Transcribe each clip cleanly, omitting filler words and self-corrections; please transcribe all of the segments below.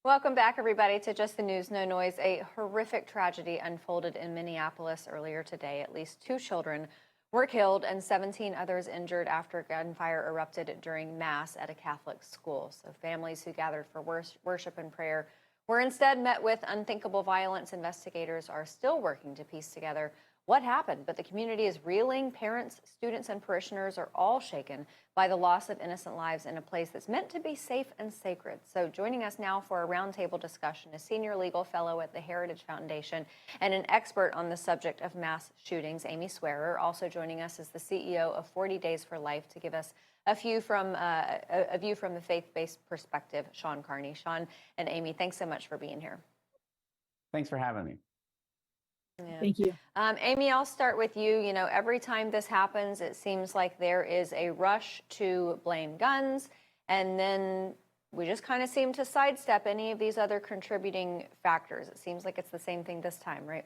Welcome back, everybody, to Just the News, No Noise. A horrific tragedy unfolded in Minneapolis earlier today. At least 2 children were killed and 17 others injured after gunfire erupted during Mass at a Catholic school. So families who gathered for worship and prayer were instead met with unthinkable violence. Investigators are still working to piece together what happened, but the community is reeling. Parents, students, and parishioners are all shaken by the loss of innocent lives in a place that's meant to be safe and sacred. So joining us now for a roundtable discussion is senior legal fellow at the Heritage Foundation and an expert on the subject of mass shootings, Amy Swearer. Also joining us is the CEO of 40 Days for Life to give us a view from the faith-based perspective, Sean Carney. Sean and Amy, thanks so much for being here. Thanks for having me. Yeah. Thank you. Amy, I'll start with you. You know, every time this happens, it seems like there is a rush to blame guns, and then we just kind of seem to sidestep any of these other contributing factors. It seems like it's the same thing this time, right?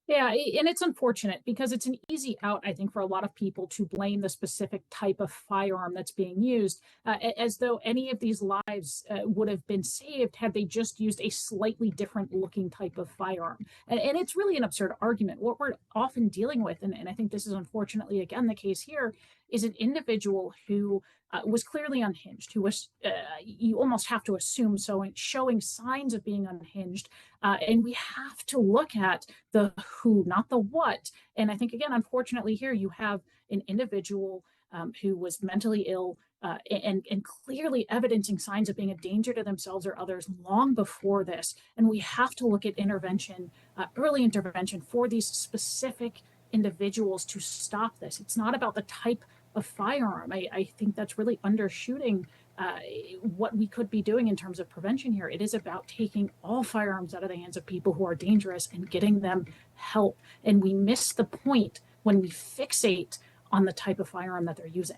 Yeah, and it's unfortunate because it's an easy out, I think, for a lot of people to blame the specific type of firearm that's being used, as though any of these lives would have been saved had they just used a slightly different looking type of firearm. And it's really an absurd argument. What we're often dealing with, and I think this is unfortunately, again, the case here, is an individual who was clearly unhinged, who was, you almost have to assume, so showing signs of being unhinged. And we have to look at the who, not the what. And I think, again, unfortunately here, you have an individual who was mentally ill and clearly evidencing signs of being a danger to themselves or others long before this. And we have to look at intervention, early intervention for these specific individuals to stop this. It's not about the type of firearm. I think that's really undershooting what we could be doing in terms of prevention here. It is about taking all firearms out of the hands of people who are dangerous and getting them help. And we miss the point when we fixate on the type of firearm that they're using.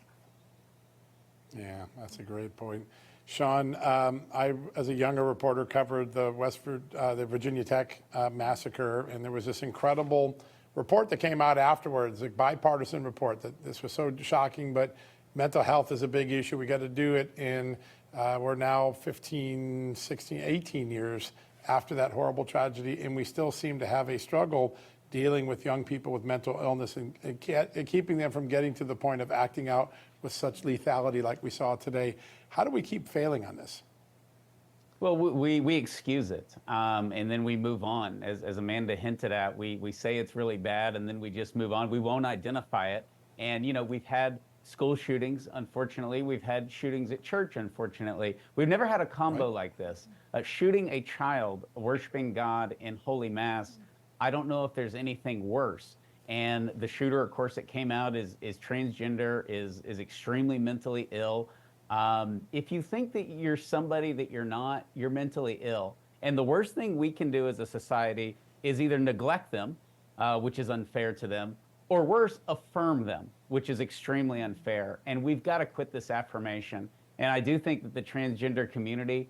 Yeah, that's a great point. Sean, I, as a younger reporter, covered the Virginia Tech massacre, and there was this incredible report that came out afterwards, a bipartisan report that this was so shocking, but mental health is a big issue. We got to do it in, we're now 15, 16, 18 years after that horrible tragedy, and we still seem to have a struggle dealing with young people with mental illness and keeping them from getting to the point of acting out with such lethality like we saw today. How do we keep failing on this? Well, we excuse it, and then we move on. As Amanda hinted at, we say it's really bad, and then we just move on. We won't identify it. And, you know, we've had school shootings, unfortunately. We've had shootings at church, unfortunately. We've never had a combo like this. Shooting a child worshiping God in Holy Mass, I don't know if there's anything worse. And the shooter, of course, that came out is transgender, is extremely mentally ill. If you think that you're somebody that you're not, you're mentally ill. And the worst thing we can do as a society is either neglect them, which is unfair to them, or worse, affirm them, which is extremely unfair. And we've got to quit this affirmation. And I do think that the transgender community,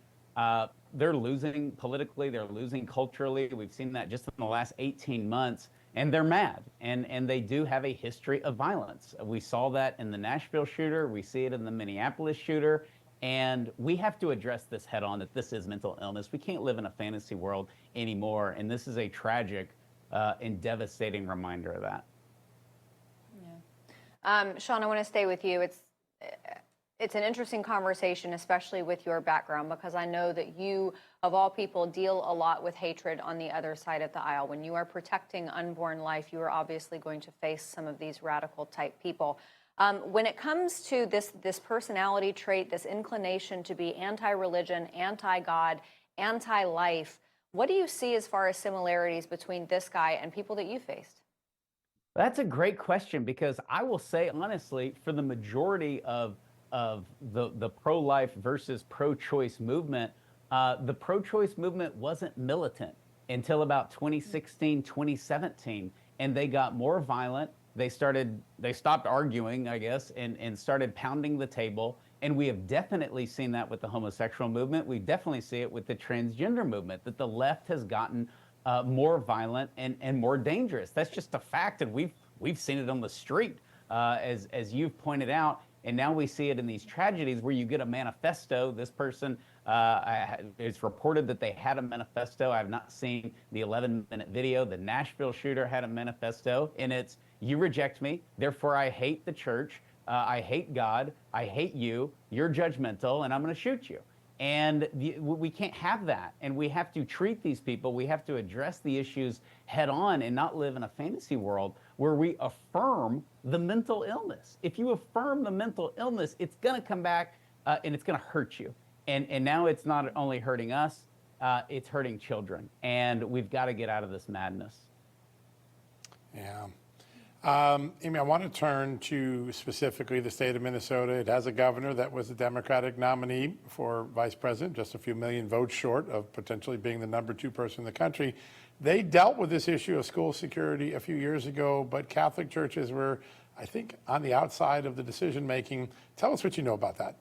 they're losing politically, they're losing culturally. We've seen that just in the last 18 months. And they're mad, and they do have a history of violence. We saw that in the Nashville shooter, we see it in the Minneapolis shooter, and we have to address this head on, that this is mental illness. We can't live in a fantasy world anymore, and this is a tragic and devastating reminder of that. Yeah. Sean, I want to stay with you. It's an interesting conversation, especially with your background, because I know that you, of all people, deal a lot with hatred on the other side of the aisle. When you are protecting unborn life, you are obviously going to face some of these radical type people. When it comes to this personality trait, this inclination to be anti-religion, anti-God, anti-life, what do you see as far as similarities between this guy and people that you faced? That's a great question, because I will say, honestly, for the majority of the pro-life versus pro-choice movement, the pro-choice movement wasn't militant until about 2016, 2017, and they got more violent. They stopped arguing, I guess, and started pounding the table. And we have definitely seen that with the homosexual movement. We definitely see it with the transgender movement, that the left has gotten more violent and more dangerous. That's just a fact, and we've seen it on the street, as you've pointed out. And now we see it in these tragedies where you get a manifesto. This person, it's reported that they had a manifesto. I've not seen the 11-minute video. The Nashville shooter had a manifesto, and it's, you reject me, therefore I hate the church, I hate God, I hate you, you're judgmental, and I'm going to shoot you. And we can't have that. And we have to treat these people, we have to address the issues head on and not live in a fantasy world where we affirm the mental illness. If you affirm the mental illness, it's going to come back and it's going to hurt you. And now it's not only hurting us, it's hurting children. And we've got to get out of this madness. Yeah. Amy, I want to turn to specifically the state of Minnesota. It has a governor that was a Democratic nominee for vice president, just a few million votes short of potentially being the #2 person in the country. They dealt with this issue of school security a few years ago, but Catholic churches were, I think, on the outside of the decision making. Tell us what you know about that.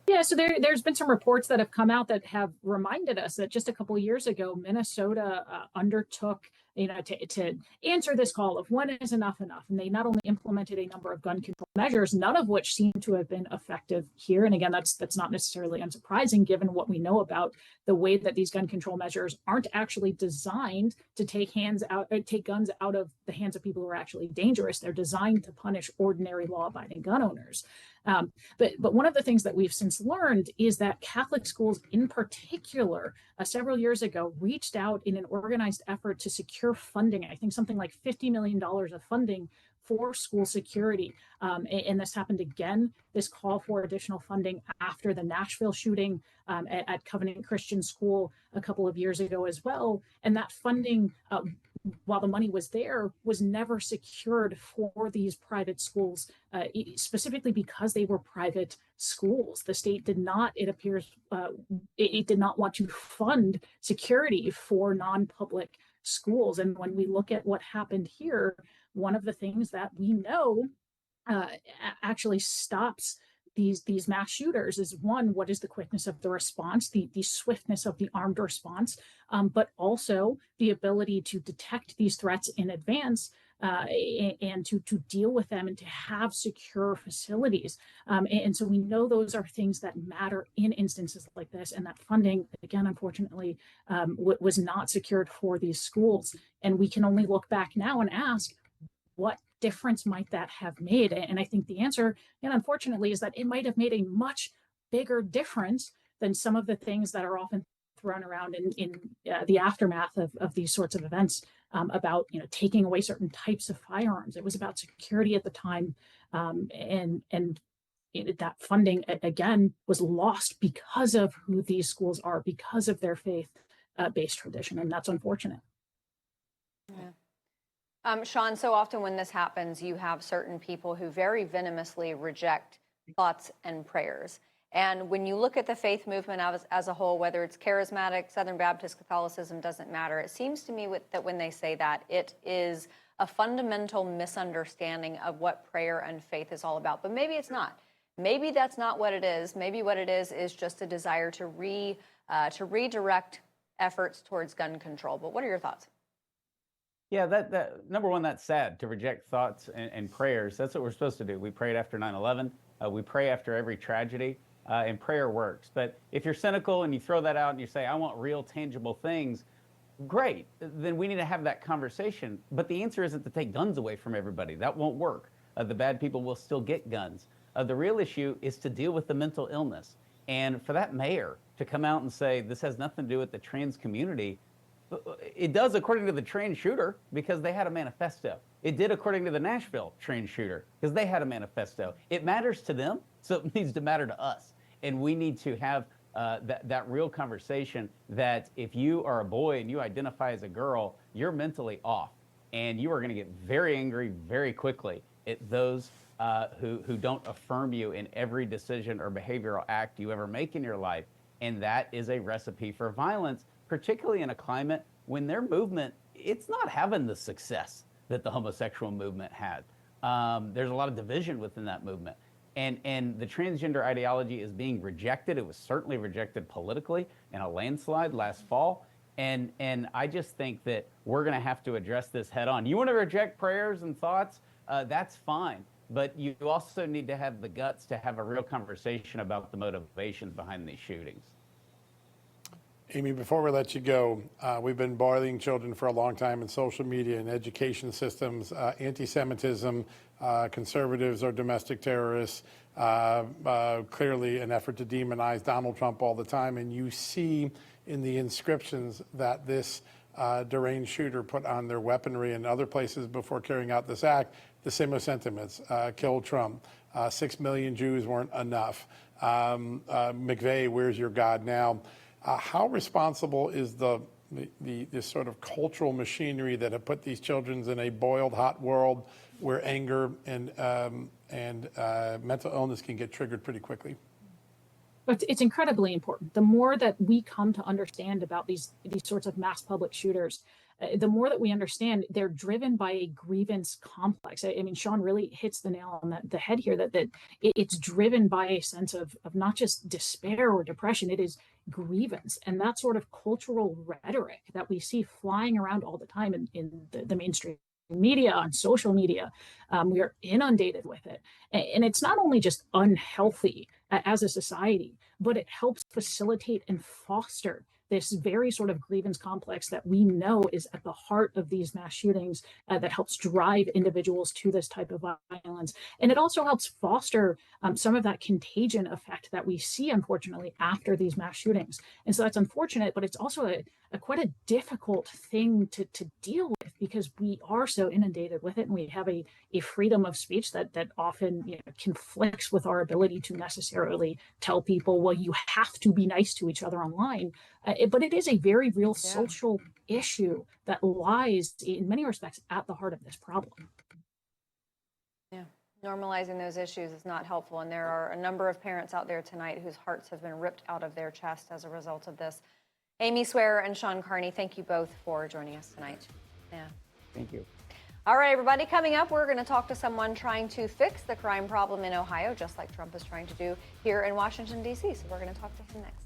Yeah, so there's been some reports that have come out that have reminded us that just a couple of years ago, Minnesota undertook, to answer this call of when is enough, and they not only implemented a number of gun control measures, none of which seem to have been effective here. And again, that's not necessarily unsurprising given what we know about the way that these gun control measures aren't actually designed to take guns out of the hands of people who are actually dangerous. They're designed to punish ordinary law-abiding gun owners. But one of the things that we've since learned is that Catholic schools in particular, several years ago, reached out in an organized effort to secure funding, I think something like $50 million of funding for school security. And this happened again, this call for additional funding after the Nashville shooting at Covenant Christian School a couple of years ago as well. And that funding, while the money was there, was never secured for these private schools, specifically because they were private schools. The state did not, it appears, it did not want to fund security for non-public schools. And when we look at what happened here, one of the things that we know actually stops these mass shooters is, one, what is the quickness of the response, the swiftness of the armed response, but also the ability to detect these threats in advance and to deal with them and to have secure facilities. And so we know those are things that matter in instances like this, and that funding, again, unfortunately, was not secured for these schools. And we can only look back now and ask, what difference might that have made? And I think the answer, and unfortunately, is that it might have made a much bigger difference than some of the things that are often thrown around in the aftermath of these sorts of events about taking away certain types of firearms. It was about security at the time, and that funding again was lost because of who these schools are, because of their faith-based tradition, and that's unfortunate. Yeah. Sean, so often when this happens, you have certain people who very venomously reject thoughts and prayers. And when you look at the faith movement as a whole, whether it's charismatic, Southern Baptist, Catholicism, doesn't matter. It seems to me that when they say that, it is a fundamental misunderstanding of what prayer and faith is all about. But maybe it's not. Maybe that's not what it is. Maybe what it is just a desire to redirect efforts towards gun control. But what are your thoughts? Yeah, that number one, that's sad to reject thoughts and prayers. That's what we're supposed to do. We prayed after 9/11. We pray after every tragedy, and prayer works. But if you're cynical and you throw that out and you say, I want real tangible things, great. Then we need to have that conversation. But the answer isn't to take guns away from everybody. That won't work. The bad people will still get guns. The real issue is to deal with the mental illness. And for that mayor to come out and say, this has nothing to do with the trans community, it does according to the trans shooter because they had a manifesto. It did according to the Nashville trans shooter because they had a manifesto. It matters to them, so it needs to matter to us. And we need to have that real conversation that if you are a boy and you identify as a girl, you're mentally off. And you are going to get very angry very quickly at those who don't affirm you in every decision or behavioral act you ever make in your life. And that is a recipe for violence, particularly in a climate when their movement, it's not having the success that the homosexual movement had. There's a lot of division within that movement. And the transgender ideology is being rejected. It was certainly rejected politically in a landslide last fall. And I just think that we're going to have to address this head on. You want to reject prayers and thoughts? That's fine. but you also need to have the guts to have a real conversation about the motivations behind these shootings. Amy, before we let you go, we've been boiling children for a long time in social media and education systems, anti-Semitism, conservatives are domestic terrorists, clearly an effort to demonize Donald Trump all the time. And you see in the inscriptions that this deranged shooter put on their weaponry and other places before carrying out this act, the similar sentiments, kill Trump, 6 million Jews weren't enough, McVeigh, where's your God now? How responsible is this sort of cultural machinery that have put these children in a boiled hot world where anger and mental illness can get triggered pretty quickly? But it's incredibly important. The more that we come to understand about these sorts of mass public shooters, the more that we understand they're driven by a grievance complex. I mean, Sean really hits the nail on the head here, that it's driven by a sense of not just despair or depression, it is grievance. And that sort of cultural rhetoric that we see flying around all the time in the mainstream media, on social media, we are inundated with it. And it's not only just unhealthy as a society, but it helps facilitate and foster this very sort of grievance complex that we know is at the heart of these mass shootings, that helps drive individuals to this type of violence. And it also helps foster some of that contagion effect that we see, unfortunately, after these mass shootings. And so that's unfortunate, but it's also quite a difficult thing to deal with, because we are so inundated with it, and we have a freedom of speech that often conflicts with our ability to necessarily tell people, well, you have to be nice to each other online. But it is a very real social issue that lies, in many respects, at the heart of this problem. Yeah, normalizing those issues is not helpful, and there are a number of parents out there tonight whose hearts have been ripped out of their chest as a result of this. Amy Swearer and Sean Carney, thank you both for joining us tonight. Yeah. Thank you. All right, everybody, coming up, we're going to talk to someone trying to fix the crime problem in Ohio, just like Trump is trying to do here in Washington, D.C. So we're going to talk to him next.